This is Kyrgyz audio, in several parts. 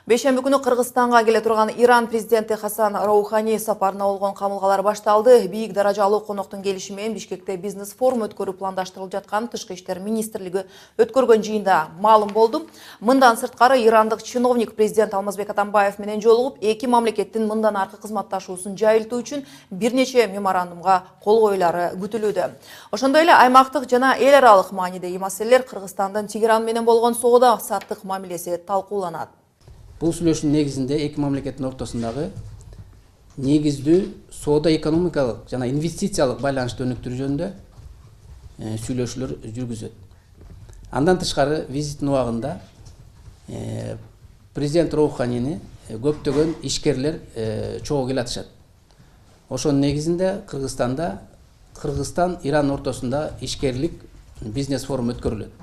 Бейшембі күні Қырғызстанға келе тұрған Иран президенті Хасан Роухани сапарына болгон камылгалар башталды. Бийик даражалуу коноктун келишимен Бишкекте бизнес форум өткөрүү пландаштырылып жаткан Тышкы иштер министрлиги өткөргөн жыйында маалым болду. Мындан сырткары ирандык чиновник президент Алмазбек Атамбаев менен жолугуп, эки мамлекеттин мындан аркы кызматташуусун жайылтуу үчүн бир нече меморандумга кол коюлары күтүлүүдө. Ошондой эле аймактык жана эл аралык маанидеги маселелер Кыргызстандын Тегеран менен болгон соода саттык мамилеси талкууланат. Бұл сүйлөшүүнүн негизинде эки мамлекеттин ортосундагы негиздүү соода экономикалык жана инвестициялык байланышты өнүктүрүү жөнүндө сүйлөшүүлөр жүргүзөт. Андан тышкары визиттин убагында президент Роуханини көптөгөн ишкерлер чогуу келе атышат. Ошонун негизинде Кыргызстанда Кыргызстан-Иран ортосунда ишкерлик бизнес форум өткөрүлөт.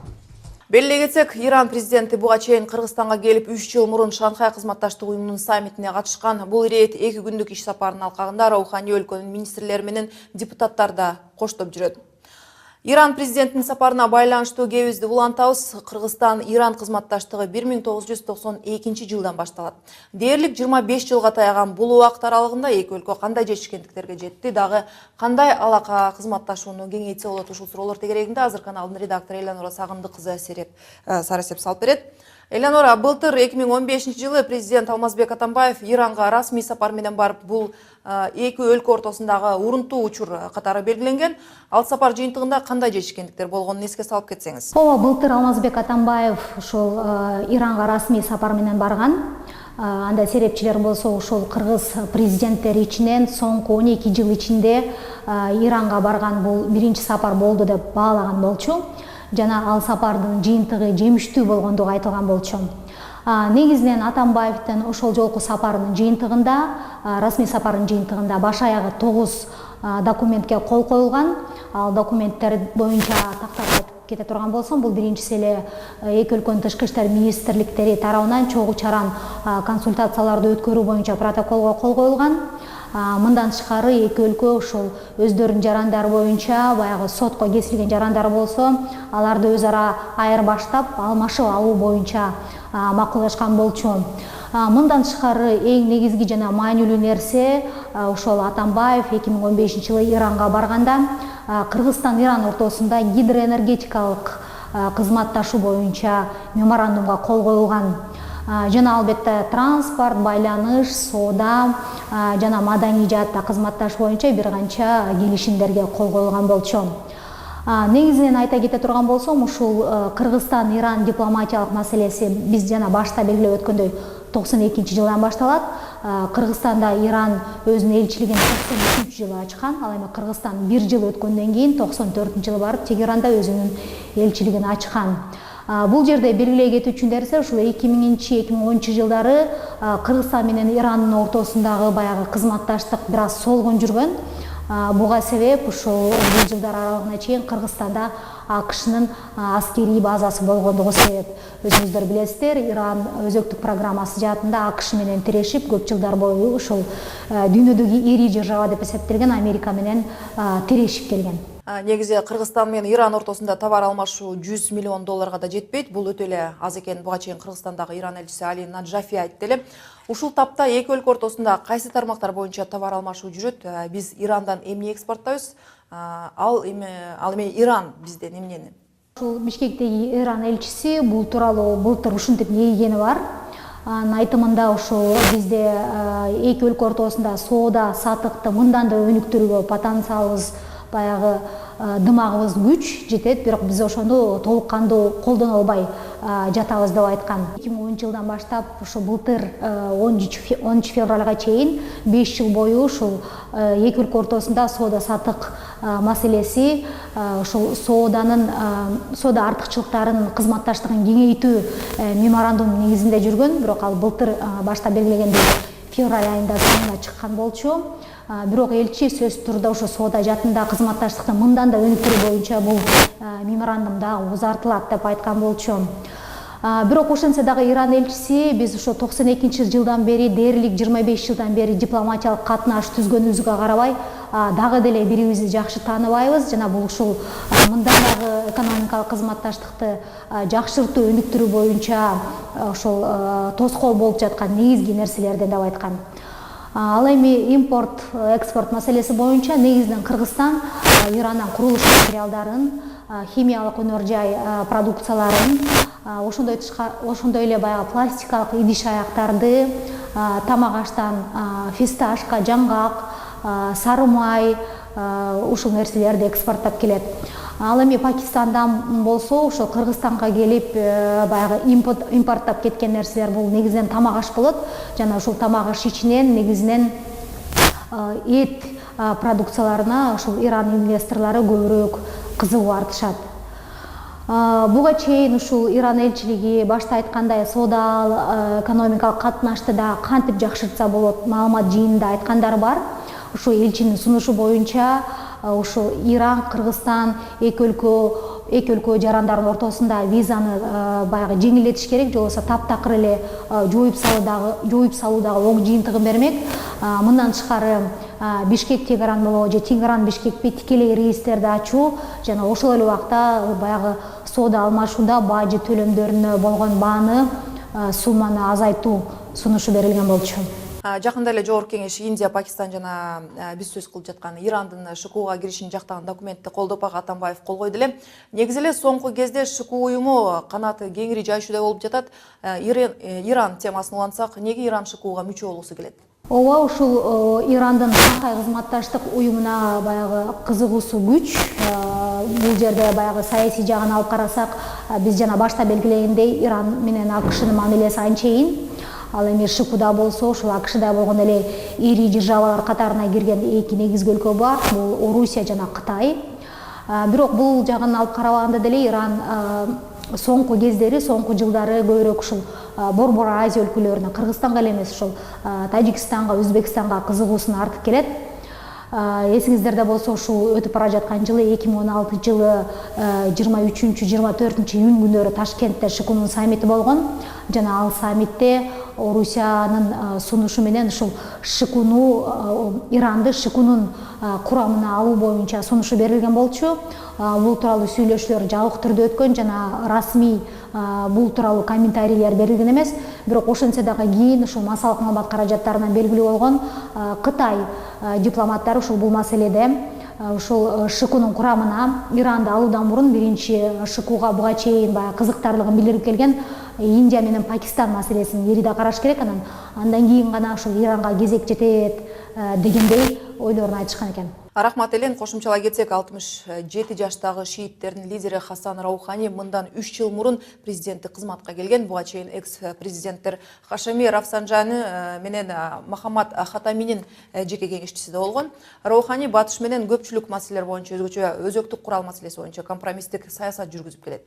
Белгилей кетсек, Иран президенти буга чейин Кыргызстанга келип 3 жыл мурун Шанхай кызматташтык уюмунун саммитине катышкан. Бул рейд 2 күндүк иш сапарынын алкагында Роухани өлкөнүн министрлери менен депутаттар да коштоп жүрөт. Иран президентинин сапарына байланыштуу кебизди улантабыз. Кыргызстан-Иран кызматташтыгы 1992 жылдан башталат. Дээрлик 25 жылга таяган бул убакыт аралыгында эки өлкө кандай жетишкендиктерге жетти, дагы кандай алака кызматташууну кеңейтсе болот, ушул суроолор тегерегинде азыр каналдын редактору Элянура Сагындык кызы сарасеп салып берет. Элянура, былтыр 2015 жылы президент Алмазбек Атамбаев Иранга расмий сапар менен барып, бул эки өлкө ортосундагы урунтуу учур катары белгиленген. Ал сапар жыйынтыгында кандай жетишкендиктер болгонун эске салып кетсеңиз. Ооба, былтыр Алмазбек Атамбаев ушул Иранга расмий сапар менен барган. Анда серепчилер болсо ушул кыргыз президенттери ичинен соңку 12 жыл ичинде Иранга барган бул биринчи сапар болду деп баалаган болчу. Жана ал сапардын жыйынтыгы жемиштүү болгондугу айтылган болчу. Негизинен Атамбаевдин ошол жолку сапарынын жыйынтыгында, расмий сапардын жыйынтыгында баш аягы 9 документке кол коюлган. Ал документтер боюнча тактап кете турган болсом, бул биринчиси эле эки өлкөнүн тышкы иштер министрликтери тарабынан чогуу чаран консультацияларды өткөрүү боюнча протоколго кол коюлган. Мындан тышкары эки өлкө ошол өздөрүнүн жарандары боюнча баягы сотко кесилген жарандар болсо, аларды өз ара айырбаштап, алмашып алуу боюнча макулдашкан болчу. Мындан тышкары эң негизги жана маанилүү нерсе, ошол Атамбаев 2015 жылы Иранга барганда Кыргызстан-Иран ортосунда гидроэнергетикалык кызматташуу боюнча меморандумга кол коюлган. Жана албетте транспорт, байланыш, соода жана маданий жаатта кызматташуу боюнча бир канча келишимдерге кол коюлган болчу. Негизинен айта кете турган болсом, ушул Кыргызстан-Иран дипломатиялык маселеси биз жана башта белгилеп өткөндөй 92 жылдан башталат. Кыргызстанда Иран өзүнүн элчилигин 93 жылы ачкан. Ал эми Кыргызстан 1 жыл өткөндөн кийин 94 жылы барып Тегеранда өзүнүн элчилигин ачкан. Бул жерде белгилей кетүүчү нерсе, ушул 2000-2010 жылдары Кыргызстан менен Ирандын ортосундагы баягы кызматташтык бир аз солгон жүргөн. Буга себеп ушул бул жылдар аралыгына чейин Кыргызстанда АКШнын аскерий базасы болгондугу себеп. Өзүңүздөр билесиздер, Иран өзөктүк программасы жаатында АКШ менен тирешип, көп жылдар бою ушул дүйнөдөгү ири держава деп эсептелген Америка менен тирешип келген. Негизи Кыргызстан менен Иран ортосунда товар алмашуу $100 миллион да жетпейт. Бул өтө эле аз экен. Буга чейин Кыргызстандагы Иран элчиси Али Наджафи айтты эле. Ушул тапта эки өлкө ортосунда кайсы тармактар боюнча товар алмашуу жүрөт? Биз Ирандан эмне экспорттойбуз? Ал эми Иран бизден эмнени? Ушул Бишкектеги Иран элчиси бул тууралуу былтыр ушинтип эгени бар. Айтымында ушул бизде эки өлкө ортосунда соода сатыкты мындан да өнүктүрүүгө потенциалыбыз баягы дымагыбыз күч жетет, бирок биз ошону толук кандуу колдоно албай жатабыз деп айткан. 2010 жылдан баштап ушу былтыр 10 февралга чейин 5 жыл бою ушул эки өлкө ортосунда соода сатык маселеси, ушул соода артыкчылыктарынын кызматташтыгын кеңейтүү меморандумунун негизинде жүргөн, бирок ал былтыр башта белгилегендей февраль айында соңуна чыккан болчу. Бирок элчи сөз турда ошо соода жаатында кызматташтыкты мындан да өнүктүрүү боюнча бул меморандумда узартылат деп айткан болчу. Бирок ошентсе дагы Иран элчиси биз ошо 92-жылдан бери дээрлик 25 жылдан бери дипломатиялык катнаш түзгөнүбүзгө карабай дагы деле бирибизди жакшы тааныбайбыз жана бул ушул мындан дагы экономикалык кызматташтыкты жакшыртуу өнүктүрүү боюнча ошол тоскоол болуп жаткан негизги нерселерден деп айткан. Ал эми импорт экспорт маселеси боюнча негизинен Кыргызстан Ирандан курулуш материалдарын, химиялык өнөр жай продукцияларын, ошондой эле баягы пластикалык идиш аяктарды, тамак аштан фисташка, жаңгак, сары май ушул нерселерди экспорттоп келет. Ал эми Пакистандан болсо ошо Кыргызстанга келип баягы импорттоп кеткен нерселер бул негизинен тамак аш болот жана ушул тамак аш ичинен негизинен эт продукцияларына ушул Иран инвесторлору көбүрөөк кызыгуу артышат. Буга чейин ушул Иран элчилиги башта айткандай соода экономикалык катнашты да кантип жакшыртса болот маалымат жыйынында айткандары бар. Ушул элчинин сунушу боюнча ушул Иран, Кыргызстан эки өлкө жарандардын ортосунда визаны баягы жеңилдетиш керек, же болбосо таптакыр эле жоюп салуудагы оң жыйынтыгын бермек. Мындан тышкары Бишкек Тегеран болобу же Тегеран Бишкекпи тикелей рейстерди ачуу жана ошол эле убакта баягы соода алмашууда бажы төлөмдөрүнө болгон бааны сумманы азайтуу сунушу берилген болчу. Жакында эле Жогорку Кеңеш Индия, Пакистан жана биз сөз кылып жаткан Ирандын ШКУга киришин жактаган документти колдоп Атамбаев кол койду эле. Негизи эле соңку кезде ШКУ уюму канаты кеңири жайшуудай болуп жатат. Иран темасын улантсак, эмнеге Иран ШКУга мүчө болгусу келет? Ооба, ушул Ирандын Шанхай кызматташтык уюмуна баягы кызыгуусу күч. Бул жерде баягы саясий жагын алып карасак, биз жана башта белгилегендей Иран менен АКШнын мамилеси анчейин. Ал эми ШКУда болсо, ушул АКШда болгон эле ири державалар катарына кирген эки негизги өлкө бар. Бул Орусия жана Кытай. Бирок бул жагын алып карабаганда деле Иран соңку кездери, соңку жылдары көбүрөөк ушул Борбор Азия өлкөлөрүнө, Кыргызстанга эле эмес, ушул Тажикстанга, Өзбекстанга кызыгуусун артып келет. Эсиңиздерде болсо, ушул өтүп бара жаткан жылы 2016 жылы 23-24 июнь күндөрү Ташкентте ШКУнун саммити болгон. Жана ал саммитте Орусиянын сунушу менен ушул ШКУну, Иранды ШКУнун курамына алуу боюнча сунушу берилген болчу. Бул тууралуу сүйлөшүүлөр жабык түрдө өткөн жана расмий бул тууралуу комментарийлер берилген эмес. Бирок ошентсе дагы кийин ушул массалык маалымат каражаттарынан белгилүү болгон Кытай дипломаттары ушул бул маселеде ушул ШКУнун курамына Иранды алуудан мурун биринчи ШКУга буга чейин баягы кызыктарлыгын билдирип келген Индия менен Пакистан маселесин ириде караш керек, андан кийин гана ушул Иранга кезек жетет дегендей ойлорун айтышкан экен. Рахмат элен. Кошумчалай кетсек, 67 жаштагы шииттердин лидери Хасан Раухани мындан 3 жыл мурун президенттик кызматка келген. Буга чейин экс-президенттер Хашеми Рафсанжани менен Махаммад Хатаминин жеке кеңешчиси да болгон. Раухани батыш менен көпчүлүк маселелер боюнча өзгөчө өзөктүк курал маселеси боюнча компромисстик саясат жүргүзүп келет.